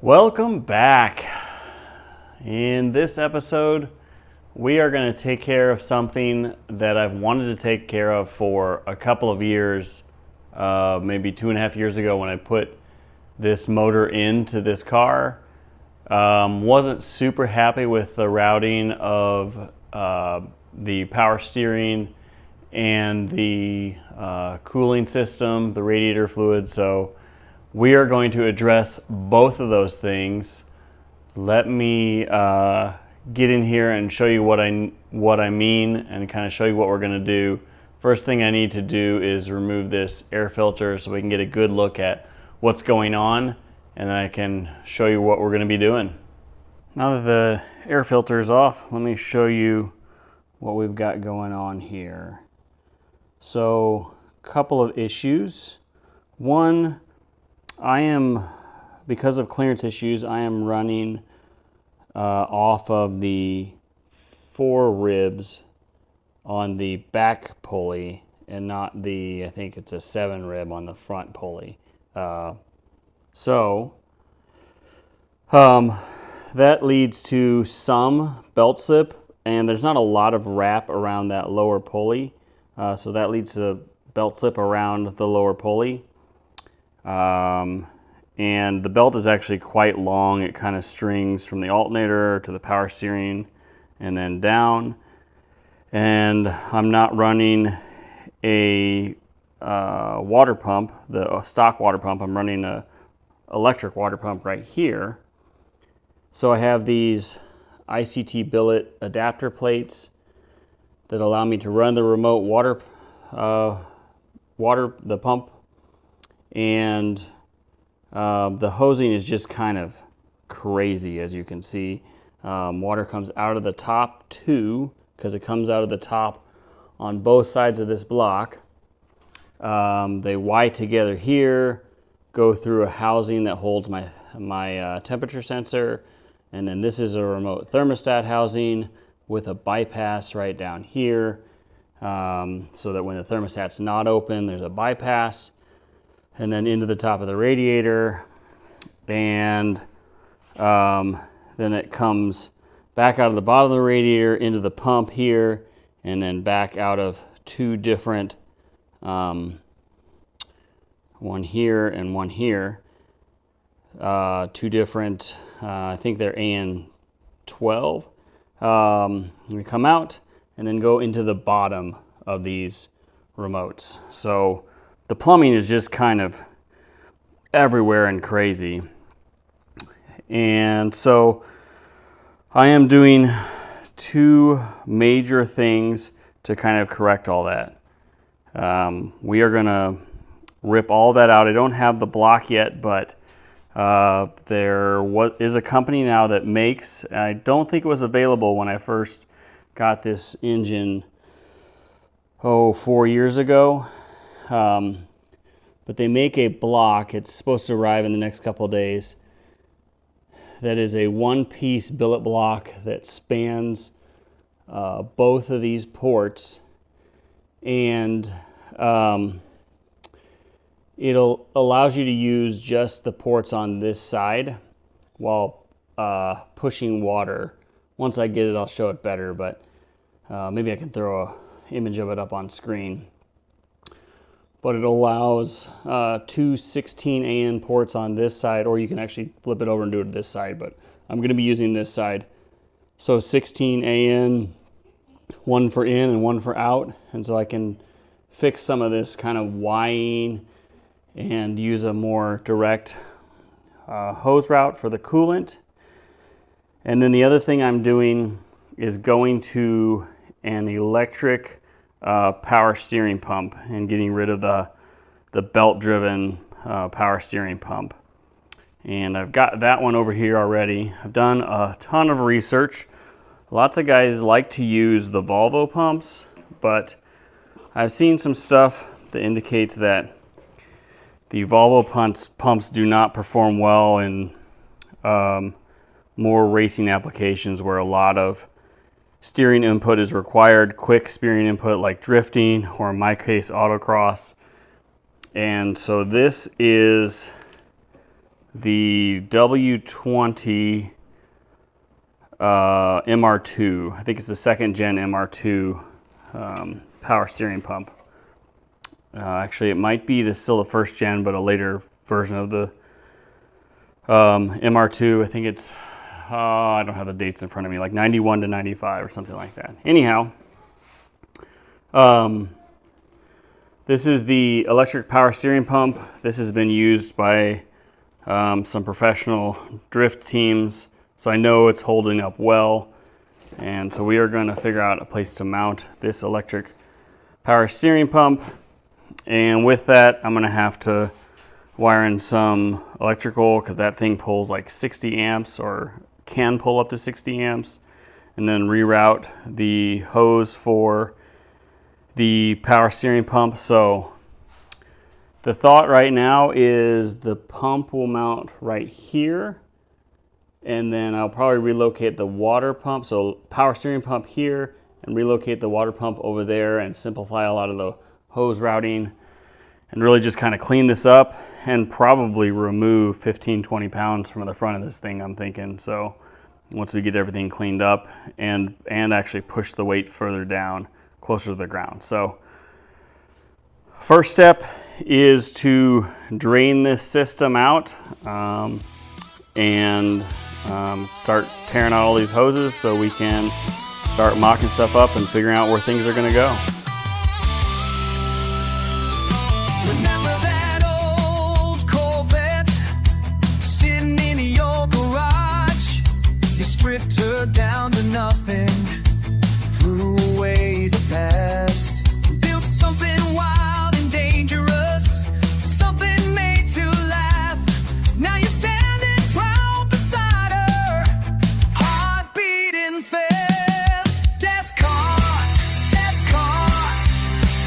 Welcome back. In this episode, we are going to take care of something that I've wanted to take care of for a couple of years, maybe 2.5 years ago when I put this motor into this car. Wasn't super happy with the routing of the power steering and the cooling system, the radiator fluid. So we are going to address both of those things. Let me get in here and show you what I mean and kind of show you what we're going to do. First thing I need to do is remove this air filter so we can get a good look at what's going on, and then I can show you what we're going to be doing. Now that the air filter is off, let me show you what we've got going on here. So, a couple of issues. One, because of clearance issues, I am running off of the 4 ribs on the back pulley and not the, I think it's a 7 rib on the front pulley. That leads to some belt slip, and there's not a lot of wrap around that lower pulley. So that leads to belt slip around the lower pulley. And the belt is actually quite long. It kind of strings from the alternator to the power steering and then down. And I'm not running a water pump, a stock water pump. I'm running a electric water pump right here. So I have these ICT billet adapter plates that allow me to run the remote the pump, and the hosing is just kind of crazy, as you can see. Water comes out of the top too, because it comes out of the top on both sides of this block. They wire together here, go through a housing that holds my temperature sensor, and then this is a remote thermostat housing with a bypass right down here, so that when the thermostat's not open, there's a bypass, and then into the top of the radiator, and then it comes back out of the bottom of the radiator into the pump here, and then back out of 2 different, one here and one here, 2 different, I think they're AN12. We come out and then go into the bottom of these remotes. So the plumbing is just kind of everywhere and crazy. And so I am doing 2 major things to kind of correct all that. We are going to rip all that out. I don't have the block yet, but there is a company now that makes, I don't think it was available when I first got this engine, 4 years ago. But they make a block. It's supposed to arrive in the next couple of days. That is a 1-piece billet block that spans both of these ports, and it allows you to use just the ports on this side while pushing water. Once I get it, I'll show it better, but maybe I can throw an image of it up on screen. But it allows 2 16 AN ports on this side, or you can actually flip it over and do it this side, but I'm going to be using this side. So 16 AN, 1 for in and 1 for out, and so I can fix some of this kind of wiring and use a more direct hose route for the coolant. And then the other thing I'm doing is going to an electric power steering pump and getting rid of the belt-driven power steering pump. And I've got that one over here already. I've done a ton of research. Lots of guys like to use the Volvo pumps, but I've seen some stuff that indicates that the Volvo pumps do not perform well in more racing applications where a lot of steering input is required, quick steering input like drifting, or in my case, autocross. And so this is the SW20 MR2. I think it's the 2nd gen MR2 power steering pump. Actually, it might be still the 1st gen, but a later version of the MR2. I think it's, I don't have the dates in front of me, like 91 to 95 or something like that. Anyhow, this is the electric power steering pump. This has been used by some professional drift teams, so I know it's holding up well. And so we are going to figure out a place to mount this electric power steering pump. And with that, I'm going to have to wire in some electrical, because that thing pulls like 60 amps or can pull up to 60 amps, and then reroute the hose for the power steering pump. So the thought right now is the pump will mount right here, and then I'll probably relocate the water pump, so power steering pump here, and relocate the water pump over there and simplify a lot of the hose routing, and really just kind of clean this up and probably remove 15-20 pounds from the front of this thing, I'm thinking. So once we get everything cleaned up, and actually push the weight further down closer to the ground. So first step is to drain this system out and start tearing out all these hoses so we can start mocking stuff up and figuring out where things are going to go. Remember that old Corvette sitting in your garage? You stripped her down to nothing, threw away the past, built something wild and dangerous, something made to last. Now you're standing proud beside her, heart beating fast. Death car,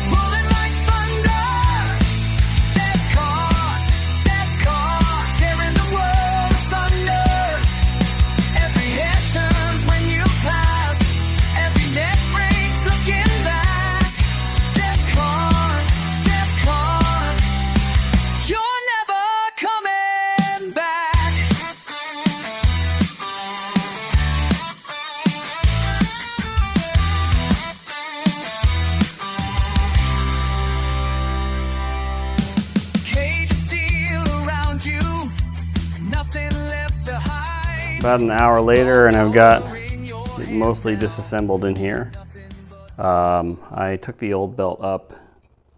rolling like thunder. Death car, tearing the world asunder. Every head turns when you pass, every neck breaks looking back. Death car, you're never coming back. Cage of steel around you, nothing left to hide. About an hour later, and I've got it mostly disassembled in here. I took the old belt up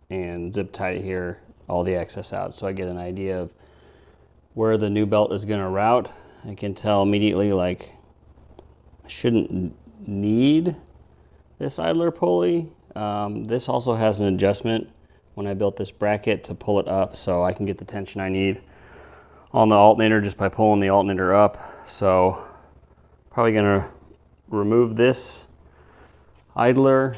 and zip tied it here, all the excess out, so I get an idea of where the new belt is going to route. I can tell immediately, like, I shouldn't need this idler pulley. This also has an adjustment when I built this bracket to pull it up, so I can get the tension I need on the alternator just by pulling the alternator up. So probably gonna remove this idler,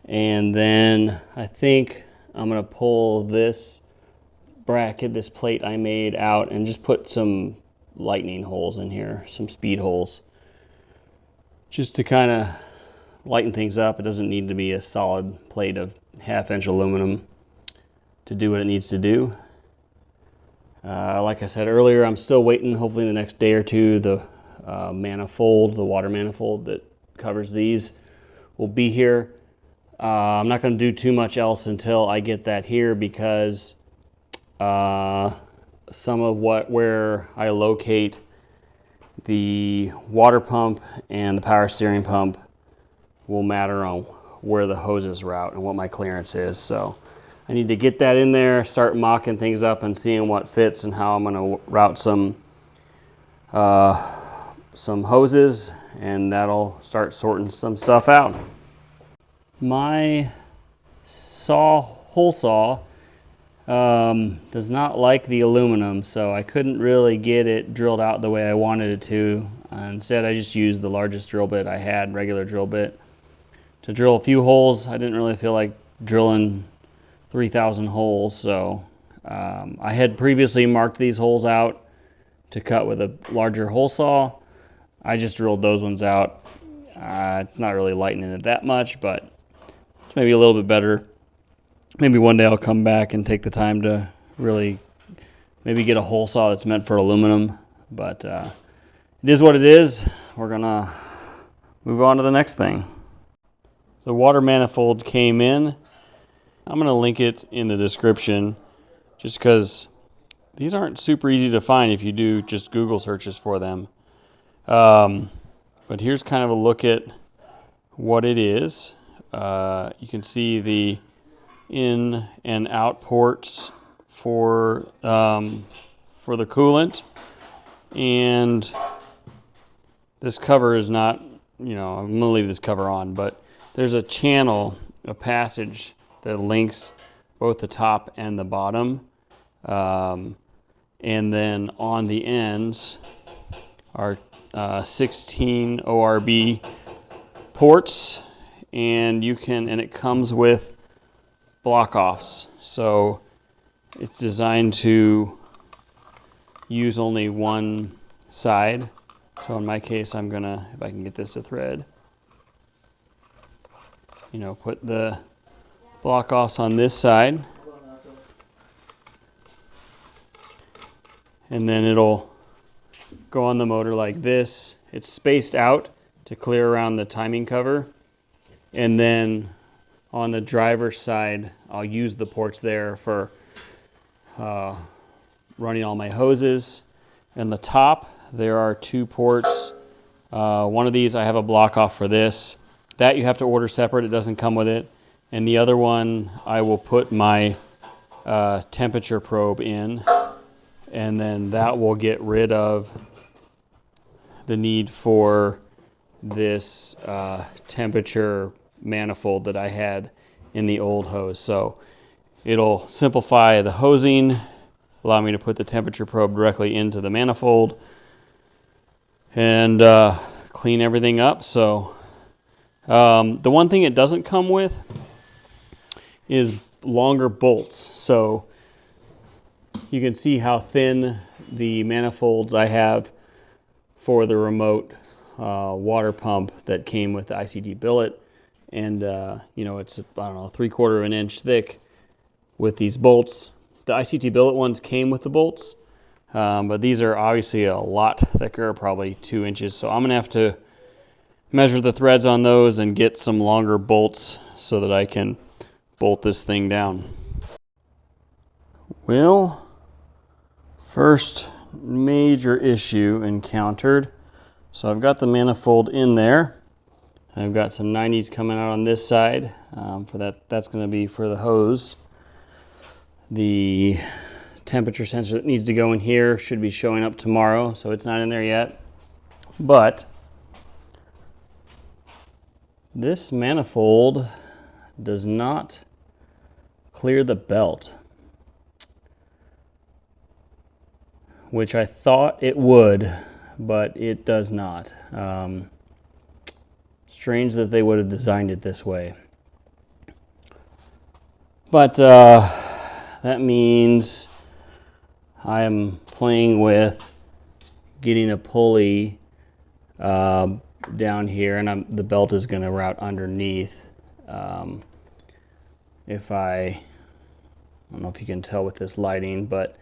and then I think I'm gonna pull this bracket, this plate I made out, and just put some lightning holes in here, some speed holes, just to kind of lighten things up. It doesn't need to be a solid plate of 1/2-inch aluminum to do what it needs to do. Like I said earlier, I'm still waiting, hopefully in the next day or two, the manifold, the water manifold that covers these will be here. I'm not going to do too much else until I get that here, because some of where I locate the water pump and the power steering pump will matter on where the hoses route and what my clearance is. So I need to get that in there, start mocking things up and seeing what fits and how I'm going to route some hoses, and that'll start sorting some stuff out. My hole saw does not like the aluminum, so I couldn't really get it drilled out the way I wanted it to. Instead, I just used the largest drill bit I had, regular drill bit, to drill a few holes. I didn't really feel like drilling 3,000 holes, so I had previously marked these holes out to cut with a larger hole saw. I just drilled those ones out. It's not really lightening it that much, but it's maybe a little bit better. Maybe one day I'll come back and take the time to really maybe get a hole saw that's meant for aluminum, but it is what it is. We're gonna move on to the next thing. The water manifold came in. I'm gonna link it in the description just because these aren't super easy to find if you do just Google searches for them. But here's kind of a look at what it is. You can see the in and out ports for the coolant, and this cover is not, I'm gonna leave this cover on, but there's a channel, a passage that links both the top and the bottom, and then on the ends are 16 ORB ports, and it comes with block offs. So it's designed to use only one side. So in my case, I'm gonna, if I can get this to thread, put the block offs on this side, and then it'll go on the motor like this. It's spaced out to clear around the timing cover, and then on the driver's side, I'll use the ports there for running all my hoses. And the top, there are 2 ports. One of these, I have a block off for this. That you have to order separate, it doesn't come with it. And the other one, I will put my temperature probe in, and then that will get rid of the need for this temperature manifold that I had in the old hose. So it'll simplify the hosing, allow me to put the temperature probe directly into the manifold, and clean everything up. So the one thing it doesn't come with is longer bolts. So you can see how thin the manifolds I have for the remote water pump that came with the ICT billet. And it's, I don't know, 3/4 of an inch thick with these bolts. The ICT billet ones came with the bolts, but these are obviously a lot thicker, probably 2 inches. So I'm gonna have to measure the threads on those and get some longer bolts so that I can bolt this thing down. Well, first major issue encountered. So I've got the manifold in there. I've got some 90s coming out on this side. That's going to be for the hose. The temperature sensor that needs to go in here should be showing up tomorrow, so it's not in there yet. But this manifold does not clear the belt, which I thought it would, but it does not. Strange that they would have designed it this way. But that means I am playing with getting a pulley down here, and the belt is going to route underneath. If I don't know if you can tell with this lighting, but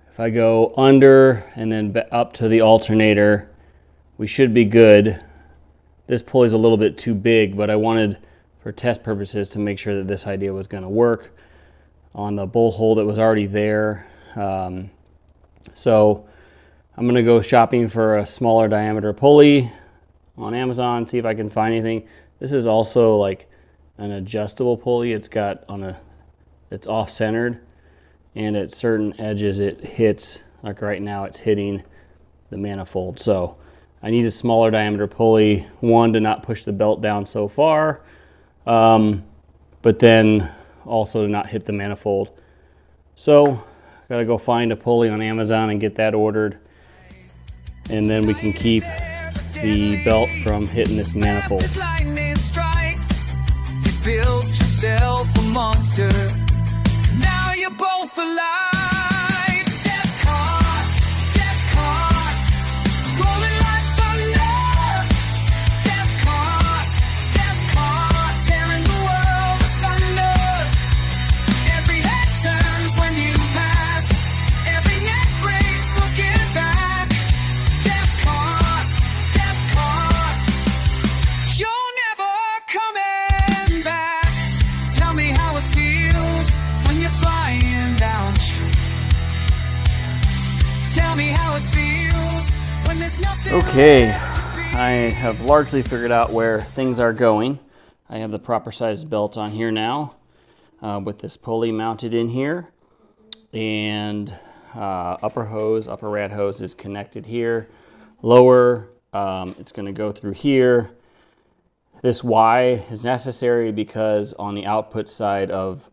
if I go under and then up to the alternator, we should be good. This pulley's a little bit too big, but I wanted, for test purposes, to make sure that this idea was going to work on the bolt hole that was already there. So I'm going to go shopping for a smaller diameter pulley on Amazon, see if I can find anything. This is also like an adjustable pulley. It's off-centered, and at certain edges it hits, like right now it's hitting the manifold. So I need a smaller diameter pulley, one, to not push the belt down so far, but then also to not hit the manifold. So gotta go find a pulley on Amazon and get that ordered, and then we can keep the belt from hitting this manifold. Lightning strikes. You built yourself a monster. Now you're both alive. Death caught, rolling like thunder. Death caught, tearing the world asunder. Every head turns when you pass. Tell me how it feels when there's nothing Okay, left to be. I have largely figured out where things are going. I have the proper size belt on here now with this pulley mounted in here, and upper rad hose is connected here. Lower, it's going to go through here. This Y is necessary because on the output side of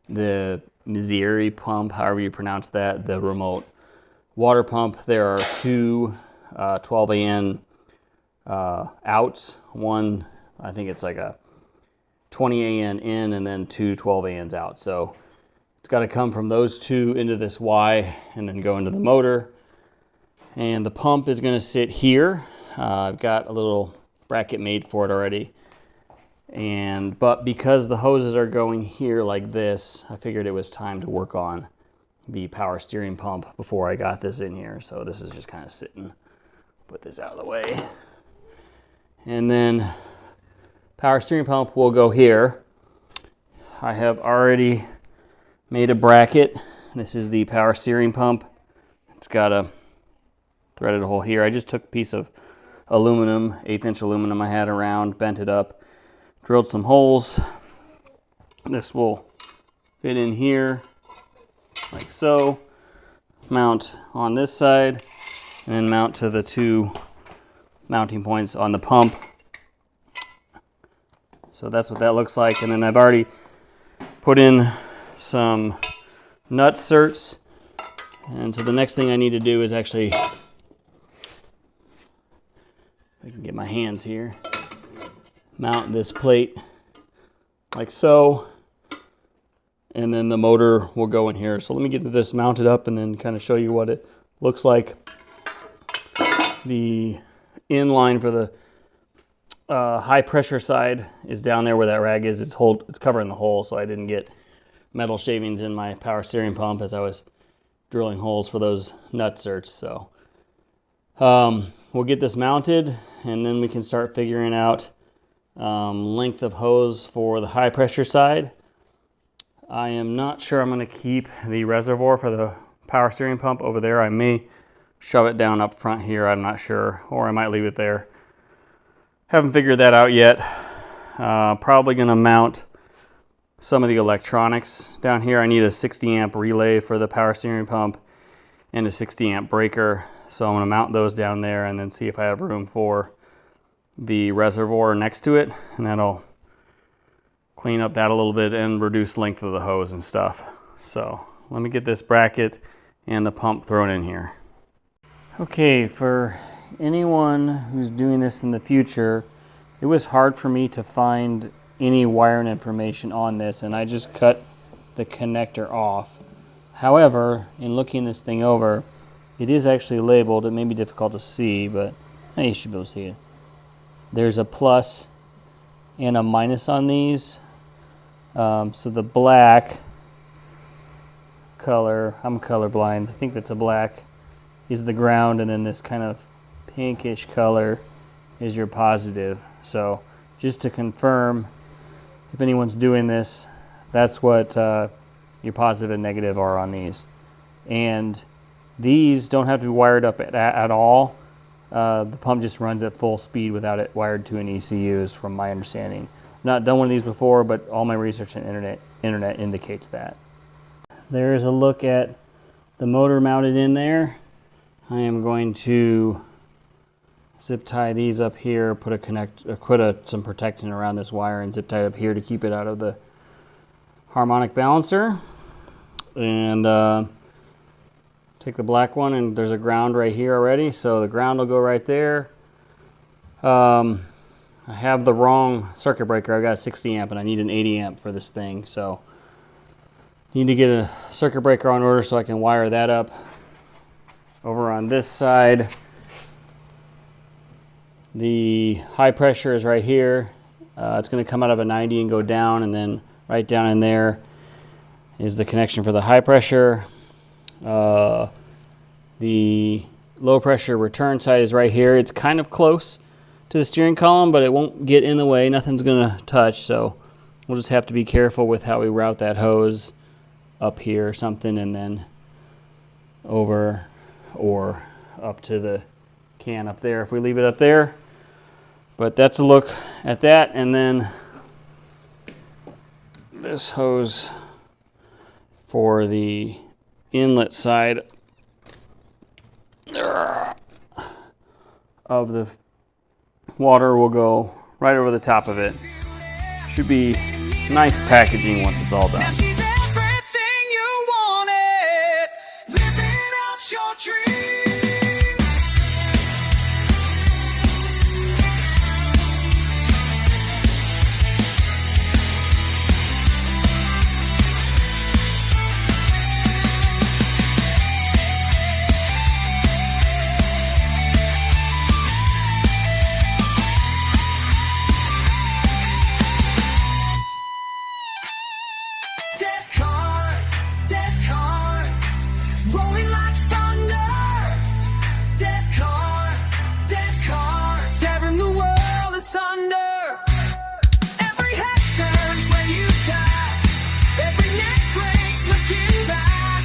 the Missouri pump, however you pronounce that, the remote water pump, there are two 12 AN outs. One, I think it's like a 20 AN in, and then two 12 ANs out. So it's got to come from those two into this Y and then go into the motor. And the pump is going to sit here. I've got a little bracket made for it already. But because the hoses are going here like this, I figured it was time to work on the power steering pump before I got this in here. So this is just kind of sitting. Put this out of the way. And then power steering pump will go here. I have already made a bracket. This is the power steering pump. It's got a threaded hole here. I just took a piece of aluminum, 1/8 inch aluminum I had around, bent it up, drilled some holes. This will fit in here like so. Mount on this side, and then mount to the two mounting points on the pump. So that's what that looks like. And then I've already put in some nut certs. And so the next thing I need to do is actually, if I can get my hands here, mount this plate like so. And then the motor will go in here. So let me get this mounted up and then kind of show you what it looks like. The inline for the high pressure side is down there where that rag is. It's covering the hole, so I didn't get metal shavings in my power steering pump as I was drilling holes for those nut certs. So we'll get this mounted, and then we can start figuring out length of hose for the high pressure side. I am not sure I'm going to keep the reservoir for the power steering pump over there. I may shove it down up front here, I'm not sure, or I might leave it there. Haven't figured that out yet. Probably going to mount some of the electronics down here. I need a 60 amp relay for the power steering pump and a 60 amp breaker. So I'm going to mount those down there and then see if I have room for the reservoir next to it. And that'll clean up that a little bit and reduce length of the hose and stuff. So let me get this bracket and the pump thrown in here. Okay, for anyone who's doing this in the future, it was hard for me to find any wiring information on this, and I just cut the connector off. However, in looking this thing over, it is actually labeled. It may be difficult to see, but you should be able to see it. There's a plus and a minus on these. So the black color, I'm colorblind, I think that's a black, is the ground, and then this kind of pinkish color is your positive. So just to confirm, if anyone's doing this, that's what your positive and negative are on these. And these don't have to be wired up at all. The pump just runs at full speed without it wired to an ECU, is from my understanding. I've not done one of these before, but all my research on internet indicates that. There's a look at the motor mounted in there. I am going to zip tie these up here, put some protection around this wire and zip tie it up here to keep it out of the harmonic balancer. And take the black one, and there's a ground right here already, so the ground will go right there. I have the wrong circuit breaker. I've got a 60 amp and I need an 80 amp for this thing, so need to get a circuit breaker on order so I can wire that up. Over on this side, the high pressure is right here. It's going to come out of a 90 and go down, and then right down in there is the connection for the high pressure. The low pressure return side is right here. It's kind of close to the steering column, but it won't get in the way. Nothing's going to touch, so we'll just have to be careful with how we route that hose up here or something, and then over or up to the can up there if we leave it up there. But that's a look at that. And then this hose for the inlet side of the water will go right over the top of it. Should be nice packaging once it's all done. Now she's everything you wanted, living out your dreams. Death car, rolling like thunder. Death car, tearing the world asunder. Every head turns when you pass, every neck breaks looking back.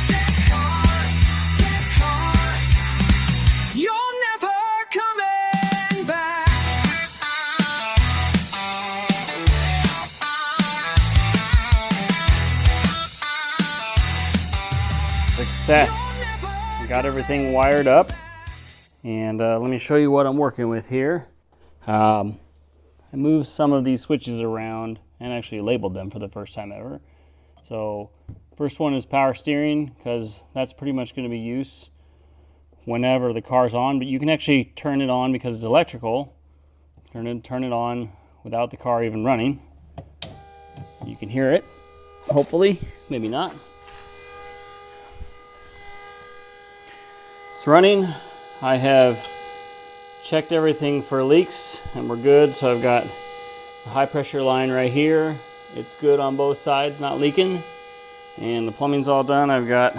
Death car, you're never coming back. Success. Got everything wired up, and let me show you what I'm working with here. I moved some of these switches around and actually labeled them for the first time ever. So first one is power steering, because that's pretty much going to be used whenever the car's on, but you can actually turn it on because it's electrical. Turn it on without the car even running. You can hear it, hopefully, maybe not. It's running. I have checked everything for leaks and we're good. So I've got a high pressure line right here. It's good on both sides, not leaking. And the plumbing's all done. I've got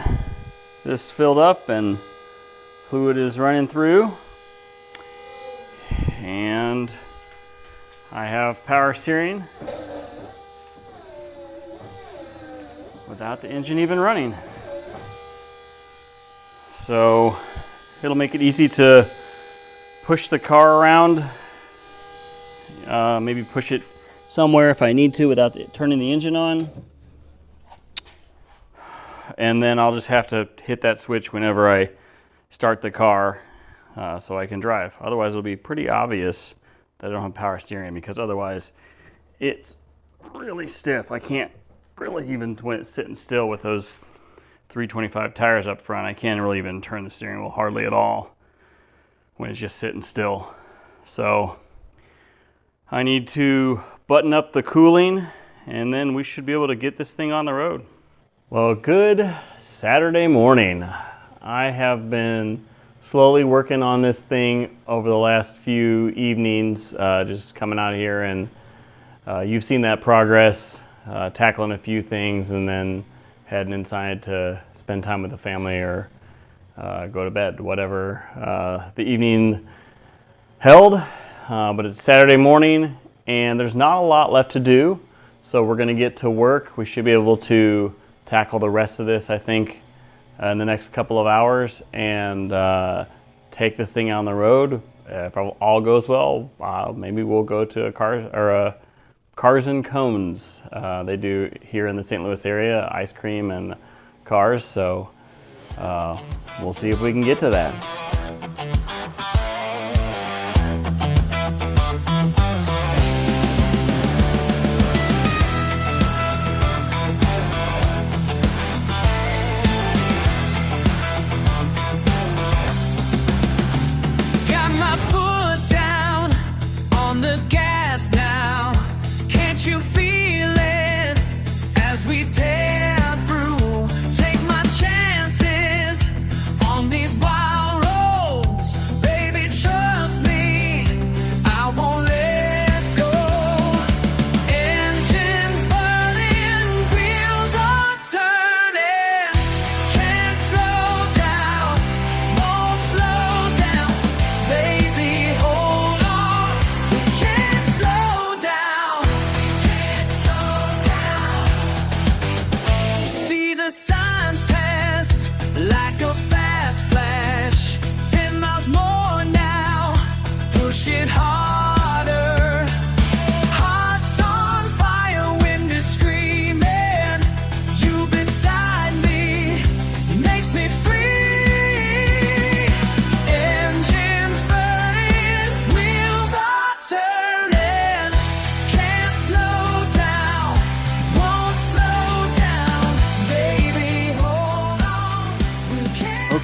this filled up and fluid is running through. And I have power steering without the engine even running. So it'll make it easy to push the car around, maybe push it somewhere if I need to without turning the engine on. And then I'll just have to hit that switch whenever I start the car so I can drive. Otherwise it'll be pretty obvious that I don't have power steering, because otherwise it's really stiff. I can't really, even when it's sitting still with those 325 tires up front, I can't really even turn the steering wheel hardly at all when it's just sitting still. So I need to button up the cooling and then we should be able to get this thing on the road. Well, good Saturday morning. I have been slowly working on this thing over the last few evenings, just coming out here, and you've seen that progress, tackling a few things and then heading inside to spend time with the family or go to bed, whatever the evening held. But it's Saturday morning and there's not a lot left to do, so we're gonna get to work. We should be able to tackle the rest of this, I think, in the next couple of hours and take this thing on the road. If all goes well, maybe we'll go to a Cars and Cones. They do here in the St. Louis area, ice cream and cars, so we'll see if we can get to that. Got my foot down on the gas now. Can't you feel it as we tear through? Take my chances on these wild roads.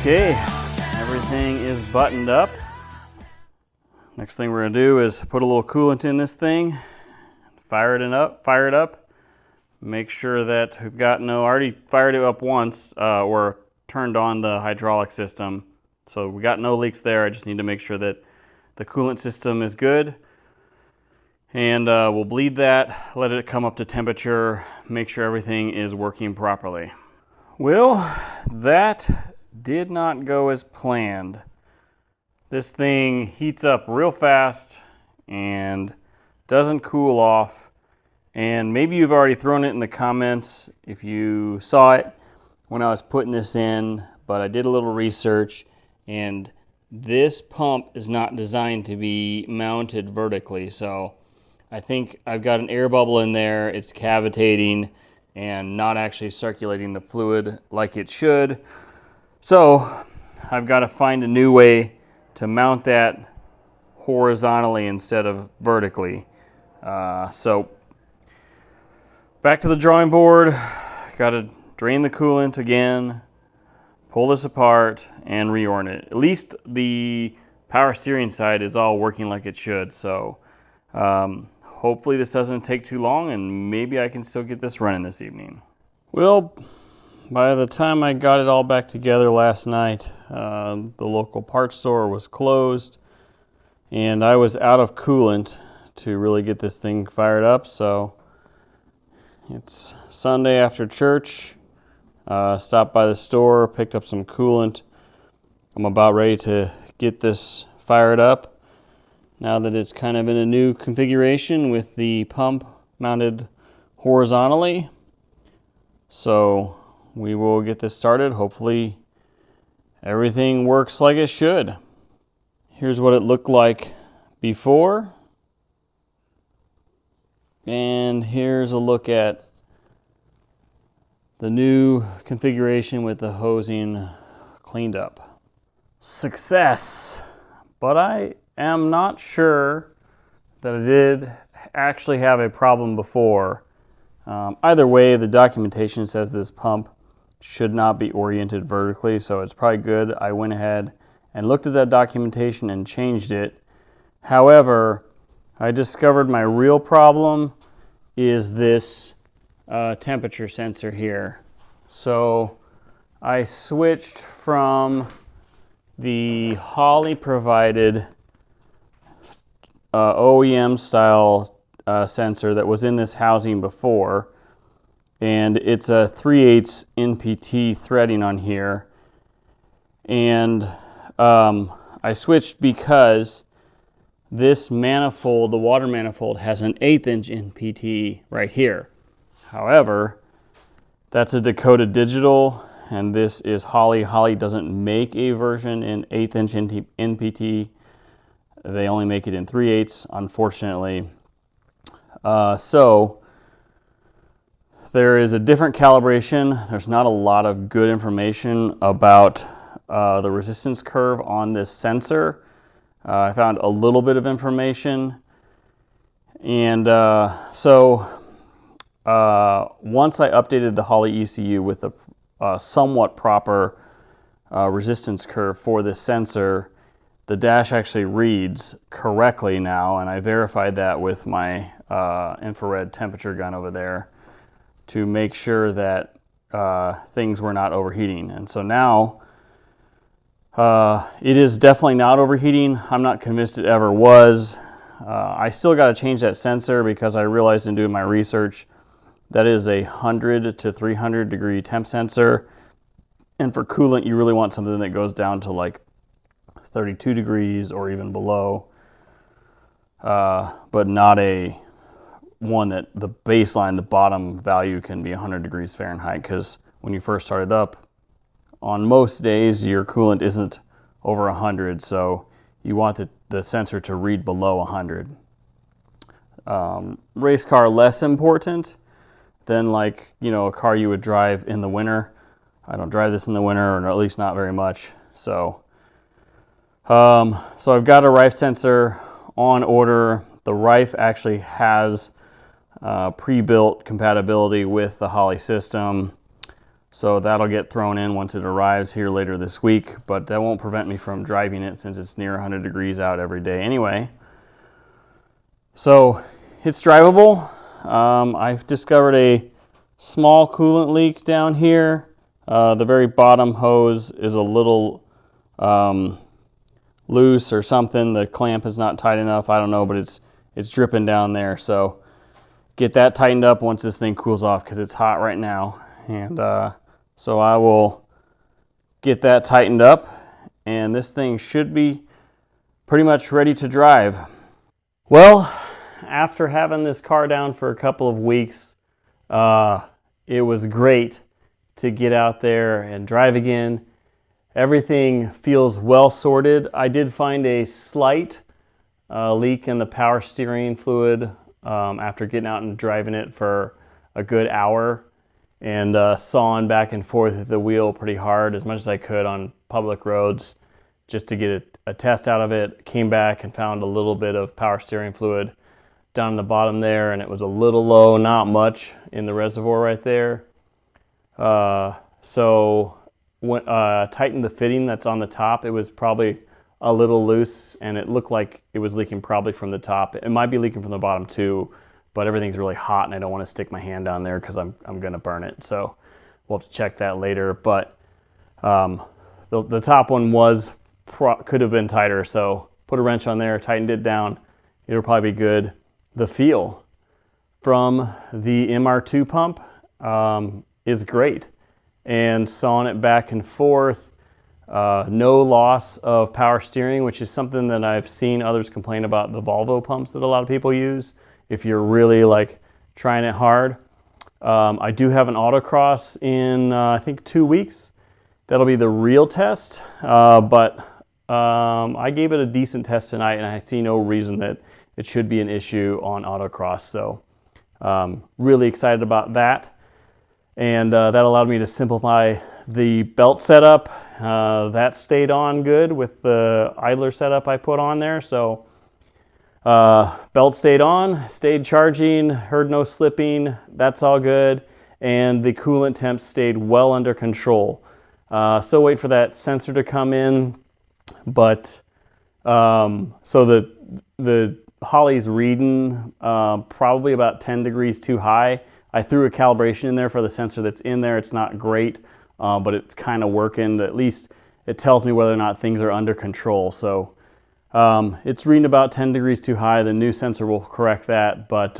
Okay, everything is buttoned up. Next thing we're gonna do is put a little coolant in this thing, fire it up, make sure that we've got I already fired it up once, or turned on the hydraulic system. So we got no leaks there. I just need to make sure that the coolant system is good. And we'll bleed that, let it come up to temperature, make sure everything is working properly. Well, that did not go as planned. This thing heats up real fast and doesn't cool off. And maybe you've already thrown it in the comments if you saw it when I was putting this in, but I did a little research, and this pump is not designed to be mounted vertically. So I think I've got an air bubble in there, it's cavitating and not actually circulating the fluid like it should. So I've got to find a new way to mount that horizontally instead of vertically. So back to the drawing board, got to drain the coolant again, pull this apart and reorient it. At least the power steering side is all working like it should. So hopefully this doesn't take too long and maybe I can still get this running this evening. Well, by the time I got it all back together last night, the local parts store was closed and I was out of coolant to really get this thing fired up. So it's Sunday after church, stopped by the store, picked up some coolant. I'm about ready to get this fired up now that it's kind of in a new configuration with the pump mounted horizontally. So we will get this started. Hopefully everything works like it should. Here's what it looked like before. And here's a look at the new configuration with the hosing cleaned up. Success! But I am not sure that I did actually have a problem before. Either way, the documentation says this pump should not be oriented vertically, so it's probably good I went ahead and looked at that documentation and changed it. However, I discovered my real problem is this temperature sensor here. So I switched from the Holley provided OEM style sensor that was in this housing before, and it's a 3/8 NPT threading on here, and I switched because this manifold, the water manifold, has an 1/8" NPT right here. However, that's a decoded digital, and this is Holley. Holley doesn't make a version in 1/8" NPT. They only make it in 3/8, unfortunately. So there is a different calibration. There's not a lot of good information about the resistance curve on this sensor. I found a little bit of information, and so once I updated the Holley ECU with a somewhat proper resistance curve for this sensor, the dash actually reads correctly now, and I verified that with my infrared temperature gun over there to make sure that things were not overheating. And so now it is definitely not overheating. I'm not convinced it ever was. I still got to change that sensor because I realized in doing my research that is a 100 to 300 degree temp sensor. And for coolant, you really want something that goes down to like 32 degrees or even below, but not a one that the baseline, the bottom value can be 100 degrees Fahrenheit, because when you first start it up, on most days your coolant isn't over 100, so you want the sensor to read below 100. Race car less important than, like, you know, a car you would drive in the winter. I don't drive this in the winter, or at least not very much. So I've got a Rife sensor on order. The Rife actually has pre-built compatibility with the Holley system. So that'll get thrown in once it arrives here later this week, but that won't prevent me from driving it since it's near 100 degrees out every day anyway. So it's drivable. I've discovered a small coolant leak down here. The very bottom hose is a little loose or something. The clamp is not tight enough. I don't know, but it's dripping down there. So get that tightened up once this thing cools off because it's hot right now. And so I will get that tightened up, and this thing should be pretty much ready to drive. Well, after having this car down for a couple of weeks, it was great to get out there and drive again. Everything feels well sorted. I did find a slight leak in the power steering fluid after getting out and driving it for a good hour and sawing back and forth the wheel pretty hard as much as I could on public roads just to get a test out of it. Came back and found a little bit of power steering fluid down the bottom there, and it was a little low, not much in the reservoir right there. So when tightened the fitting that's on the top, it was probably a little loose, and it looked like it was leaking probably from the top. It might be leaking from the bottom too, but everything's really hot and I don't want to stick my hand down there because I'm going to burn it. So we'll have to check that later. But the top one could have been tighter. So put a wrench on there, tightened it down. It'll probably be good. The feel from the MR2 pump is great. And sawing it back and forth, no loss of power steering, which is something that I've seen others complain about the Volvo pumps that a lot of people use. If you're really like trying it hard. I do have an autocross in I think 2 weeks. That'll be the real test, but I gave it a decent test tonight and I see no reason that it should be an issue on autocross. So really excited about that. And that allowed me to simplify the belt setup. That stayed on good with the idler setup I put on there. So belt stayed on, stayed charging, heard no slipping, that's all good. And the coolant temps stayed well under control. Still wait for that sensor to come in, but so the Holley's reading probably about 10 degrees too high. I threw a calibration in there for the sensor that's in there. It's not great, but it's kind of working. At least it tells me whether or not things are under control. So it's reading about 10 degrees too high. The new sensor will correct that, but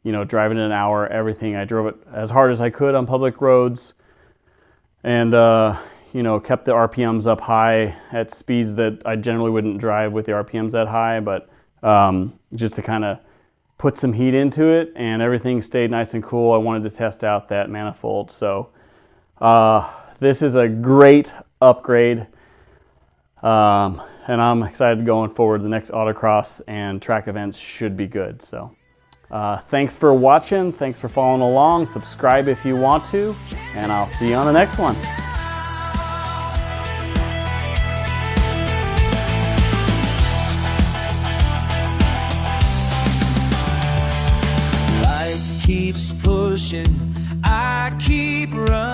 you know, driving an hour, everything, I drove it as hard as I could on public roads, and you know, kept the RPMs up high at speeds that I generally wouldn't drive with the RPMs that high, but just to kind of put some heat into it, and everything stayed nice and cool. I wanted to test out that manifold. So this is a great upgrade, and I'm excited going forward. The next autocross and track events should be good. So thanks for watching. Thanks for following along. Subscribe if you want to, and I'll see you on the next one. Keeps pushing, I keep running.